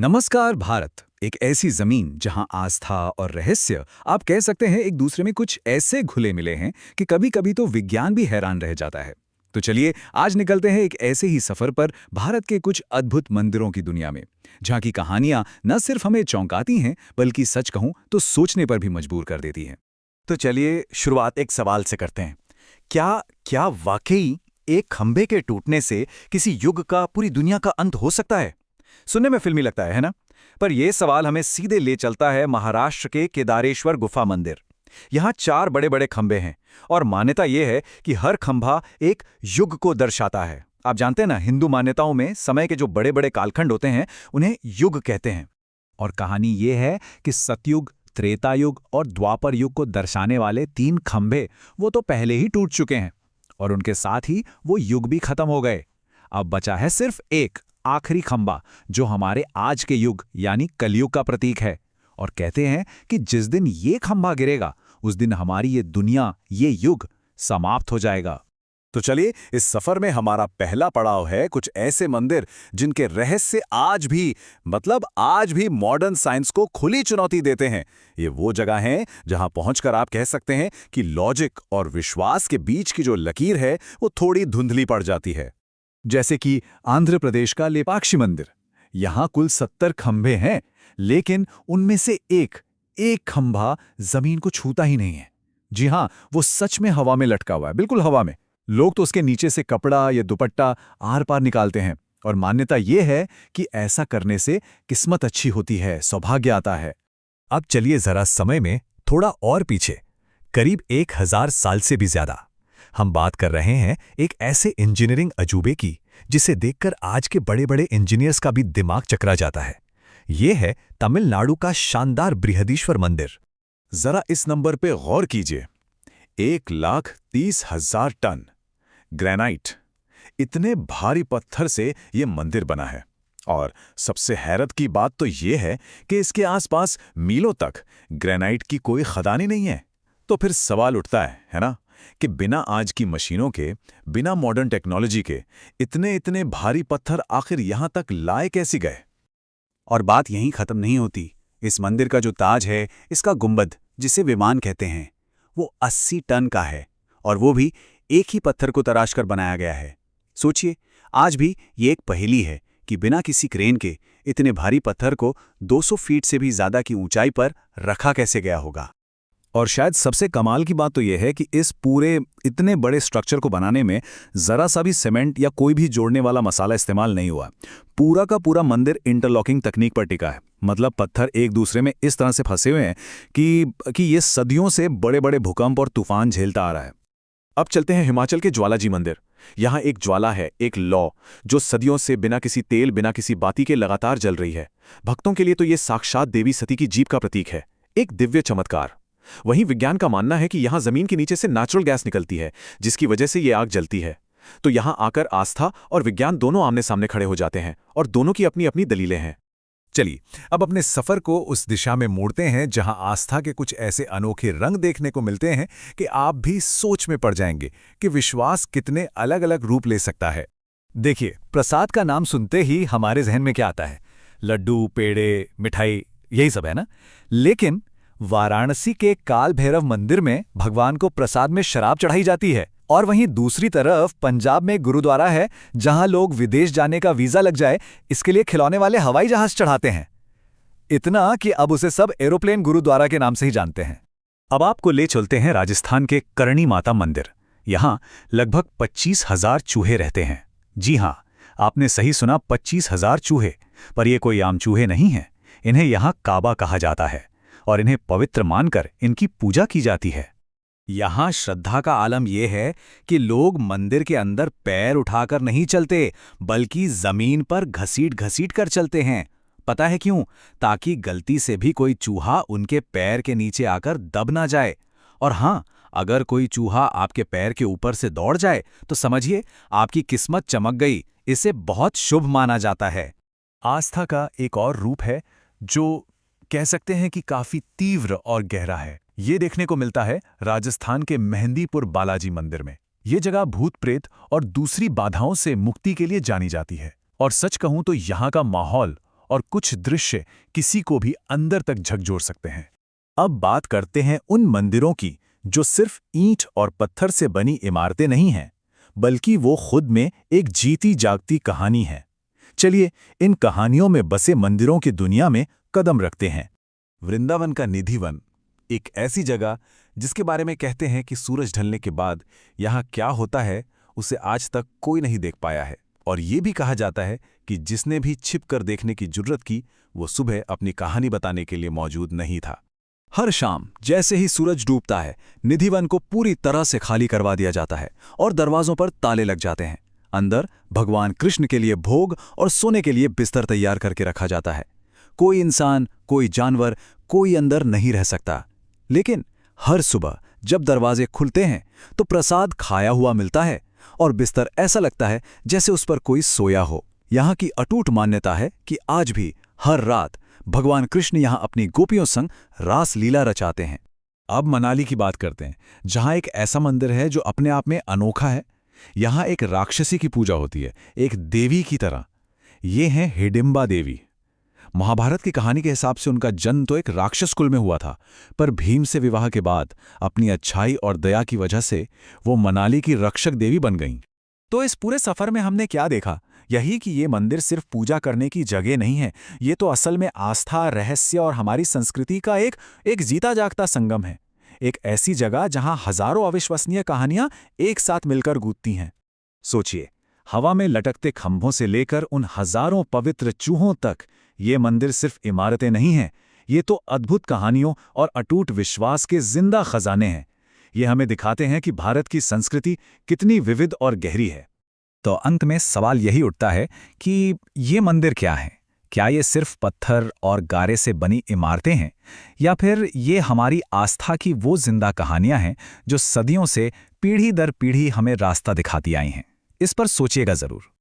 नमस्कार भारत। एक ऐसी जमीन जहां आस्था और रहस्य आप कह सकते हैं एक दूसरे में कुछ ऐसे घुले मिले हैं कि कभी-कभी तो विज्ञान भी हैरान रह जाता है। तो चलिए आज निकलते हैं एक ऐसे ही सफर पर भारत के कुछ अद्भुत मंदिरों की दुनिया में, जहां की कहानियां न सिर्फ हमें चौंकाती हैं बल्कि सच कहूं तो सोचने पर भी मजबूर कर देती हैं। तो चलिए शुरुआत एक सवाल से करते हैं। क्या क्या वाकई एक खंभे के टूटने से किसी युग का, पूरी दुनिया का अंत हो सकता है? सुनने में फिल्मी लगता है ना? पर यह सवाल हमें सीधे ले चलता है महाराष्ट्र के केदारेश्वर गुफा मंदिर। यहाँ 4 बड़े-बड़े खंभे हैं और मान्यता यह है कि हर खंभा एक युग को दर्शाता है। आप जानते हैं ना, हिंदू मान्यताओं में समय के जो बड़े-बड़े कालखंड होते हैं उन्हें युग कहते हैं। और कहानी ये है कि सतयुग, त्रेता युग और द्वापर युग को दर्शाने वाले 3 खंभे वो तो पहले ही टूट चुके हैं और उनके साथ ही वो युग भी खत्म हो गए। अब बचा है सिर्फ एक आखिरी खंभा जो हमारे आज के युग यानी कलयुग का प्रतीक है। और कहते हैं कि जिस दिन ये खंभा गिरेगा उस दिन हमारी ये दुनिया, ये युग समाप्त हो जाएगा। तो चलिए इस सफर में हमारा पहला पड़ाव है कुछ ऐसे मंदिर जिनके रहस्य आज भी मॉडर्न साइंस को खुली चुनौती देते हैं। ये वो जगह हैं जहां पहुंचकर आप कह सकते हैं कि लॉजिक और विश्वास के बीच की जो लकीर है वो थोड़ी धुंधली पड़ जाती है। जैसे कि आंध्र प्रदेश का लेपाक्षी मंदिर। यहां कुल 70 खंभे हैं, लेकिन उनमें से एक खंभा जमीन को छूता ही नहीं है। जी हां, वो सच में हवा में लटका हुआ है, बिल्कुल हवा में। लोग तो उसके नीचे से कपड़ा या दुपट्टा आर पार निकालते हैं और मान्यता ये है कि ऐसा करने से किस्मत अच्छी होती है, सौभाग्य आता है। अब चलिए जरा समय में थोड़ा और पीछे, करीब 1000 साल से भी ज्यादा। हम बात कर रहे हैं एक ऐसे इंजीनियरिंग अजूबे की जिसे देखकर आज के बड़े-बड़े इंजीनियर्स का भी दिमाग चकरा जाता है। ये है तमिलनाडु का शानदार बृहदीश्वर मंदिर। जरा इस नंबर पे गौर कीजिए, 1,30,000 टन ग्रेनाइट, इतने भारी पत्थर से ये मंदिर बना है। और सबसे हैरत की बात तो ये है कि इसके आसपास मीलों तक ग्रेनाइट की कोई खदानी नहीं है। तो फिर सवाल उठता है ना, कि बिना आज की मशीनों के, बिना मॉडर्न टेक्नोलॉजी के इतने इतने भारी पत्थर आखिर यहां तक लाए कैसे गए? और बात यहीं खत्म नहीं होती। इस मंदिर का जो ताज है, इसका गुंबद जिसे विमान कहते हैं, वो 80 टन का है और वो भी एक ही पत्थर को तराशकर बनाया गया है। सोचिए, आज भी ये एक पहेली है कि बिना किसी क्रेन के इतने भारी पत्थर को 200 फीट से भी ज्यादा की ऊंचाई पर रखा कैसे गया होगा। और शायद सबसे कमाल की बात तो यह है कि इस पूरे इतने बड़े स्ट्रक्चर को बनाने में जरा सा भी सीमेंट या कोई भी जोड़ने वाला मसाला इस्तेमाल नहीं हुआ। पूरा का पूरा मंदिर इंटरलॉकिंग तकनीक पर टिका है। मतलब पत्थर एक दूसरे में इस तरह से फंसे हुए हैं कि ये सदियों से बड़े बड़े भूकंप और तूफान झेलता आ रहा है। अब चलते हैं हिमाचल के ज्वालाजी मंदिर। यहाँ एक ज्वाला है, एक लौ, जो सदियों से बिना किसी तेल, बिना किसी बाती के लगातार जल रही है। भक्तों के लिए तो ये साक्षात देवी सती की जीभ का प्रतीक है, एक दिव्य चमत्कार। वहीं विज्ञान का मानना है कि यहां जमीन के नीचे से नेचुरल गैस निकलती है, जिसकी वजह से ये आग जलती है। तो यहां आकर आस्था और विज्ञान दोनों आमने सामने खड़े हो जाते हैं और दोनों की अपनी अपनी दलीलें हैं। चलिए अब अपने सफर को उस दिशा में मोड़ते हैं जहां आस्था के कुछ ऐसे अनोखे रंग देखने को मिलते हैं कि आप भी सोच में पड़ जाएंगे कि विश्वास कितने अलग अलग रूप ले सकता है। देखिए, प्रसाद का नाम सुनते ही हमारे जहन में क्या आता है? लड्डू, पेड़े, मिठाई, यही सब है ना। लेकिन वाराणसी के काल भैरव मंदिर में भगवान को प्रसाद में शराब चढ़ाई जाती है और वहीं दूसरी तरफ पंजाब में गुरुद्वारा है जहां लोग विदेश जाने का वीजा लग जाए इसके लिए खिलौने वाले हवाई जहाज चढ़ाते हैं। इतना कि अब उसे सब एरोप्लेन गुरुद्वारा के नाम से ही जानते हैं। अब आपको ले चलते हैं राजस्थान के करणी माता मंदिर। यहाँ लगभग 25,000 चूहे रहते हैं। जी हाँ, आपने सही सुना, 25,000 चूहे। पर ये कोई आम चूहे नहीं हैं। इन्हें यहाँ काबा कहा जाता है और इन्हें पवित्र मानकर इनकी पूजा की जाती है। यहाँ श्रद्धा का आलम यह है कि लोग मंदिर के अंदर पैर उठाकर नहीं चलते, बल्कि जमीन पर घसीट घसीट कर चलते हैं। पता है क्यों? ताकि गलती से भी कोई चूहा उनके पैर के नीचे आकर दब ना जाए। और हाँ, अगर कोई चूहा आपके पैर के ऊपर से दौड़ जाए तो समझिए आपकी किस्मत चमक गई। इसे बहुत शुभ माना जाता है। आस्था का एक और रूप है जो कह सकते हैं कि काफी तीव्र और गहरा है। ये देखने को मिलता है राजस्थान के मेहंदीपुर बालाजी मंदिर में। ये जगह भूत प्रेत और दूसरी बाधाओं से मुक्ति के लिए जानी जाती है। और सच कहूं तो यहाँ का माहौल और कुछ दृश्य किसी को भी अंदर तक झकझोर सकते हैं। अब बात करते हैं उन मंदिरों की जो सिर्फ ईंट और पत्थर से बनी इमारतें नहीं हैं, बल्कि वो खुद में एक जीती जागती कहानी है। चलिए इन कहानियों में बसे मंदिरों की दुनिया में कदम रखते हैं। वृंदावन का निधिवन, एक ऐसी जगह जिसके बारे में कहते हैं कि सूरज ढलने के बाद यहाँ क्या होता है उसे आज तक कोई नहीं देख पाया है। और ये भी कहा जाता है कि जिसने भी छिप कर देखने की जुर्रत की वो सुबह अपनी कहानी बताने के लिए मौजूद नहीं था। हर शाम जैसे ही सूरज डूबता है, निधिवन को पूरी तरह से खाली करवा दिया जाता है और दरवाजों पर ताले लग जाते हैं। अंदर भगवान कृष्ण के लिए भोग और सोने के लिए बिस्तर तैयार करके रखा जाता है। कोई इंसान, कोई जानवर, कोई अंदर नहीं रह सकता। लेकिन हर सुबह जब दरवाजे खुलते हैं तो प्रसाद खाया हुआ मिलता है और बिस्तर ऐसा लगता है जैसे उस पर कोई सोया हो। यहाँ की अटूट मान्यता है कि आज भी हर रात भगवान कृष्ण यहाँ अपनी गोपियों संग रास लीला रचाते हैं। अब मनाली की बात करते हैं, जहाँ एक ऐसा मंदिर है जो अपने आप में अनोखा है। यहाँ एक राक्षसी की पूजा होती है, एक देवी की तरह। ये हैं हिडिंबा देवी। महाभारत की कहानी के हिसाब से उनका जन्म तो एक राक्षस कुल में हुआ था, पर भीम से विवाह के बाद अपनी अच्छाई और दया की वजह से वो मनाली की रक्षक देवी बन गईं। तो इस पूरे सफर में हमने क्या देखा? यही कि ये मंदिर सिर्फ पूजा करने की जगह नहीं है, ये तो असल में आस्था, रहस्य और हमारी संस्कृति का एक जीता जागता संगम है। एक ऐसी जगह जहां हजारों अविश्वसनीय कहानियां एक साथ मिलकर गूंजती हैं। सोचिए, हवा में लटकते खंभों से लेकर उन हजारों पवित्र चूहों तक, ये मंदिर सिर्फ इमारतें नहीं हैं, ये तो अद्भुत कहानियों और अटूट विश्वास के जिंदा खजाने हैं। ये हमें दिखाते हैं कि भारत की संस्कृति कितनी विविध और गहरी है। तो अंत में सवाल यही उठता है कि ये मंदिर क्या है? क्या ये सिर्फ पत्थर और गारे से बनी इमारतें हैं, या फिर ये हमारी आस्था की वो जिंदा कहानियां हैं जो सदियों से पीढ़ी दर पीढ़ी हमें रास्ता दिखाती आई हैं? इस पर सोचिएगा जरूर।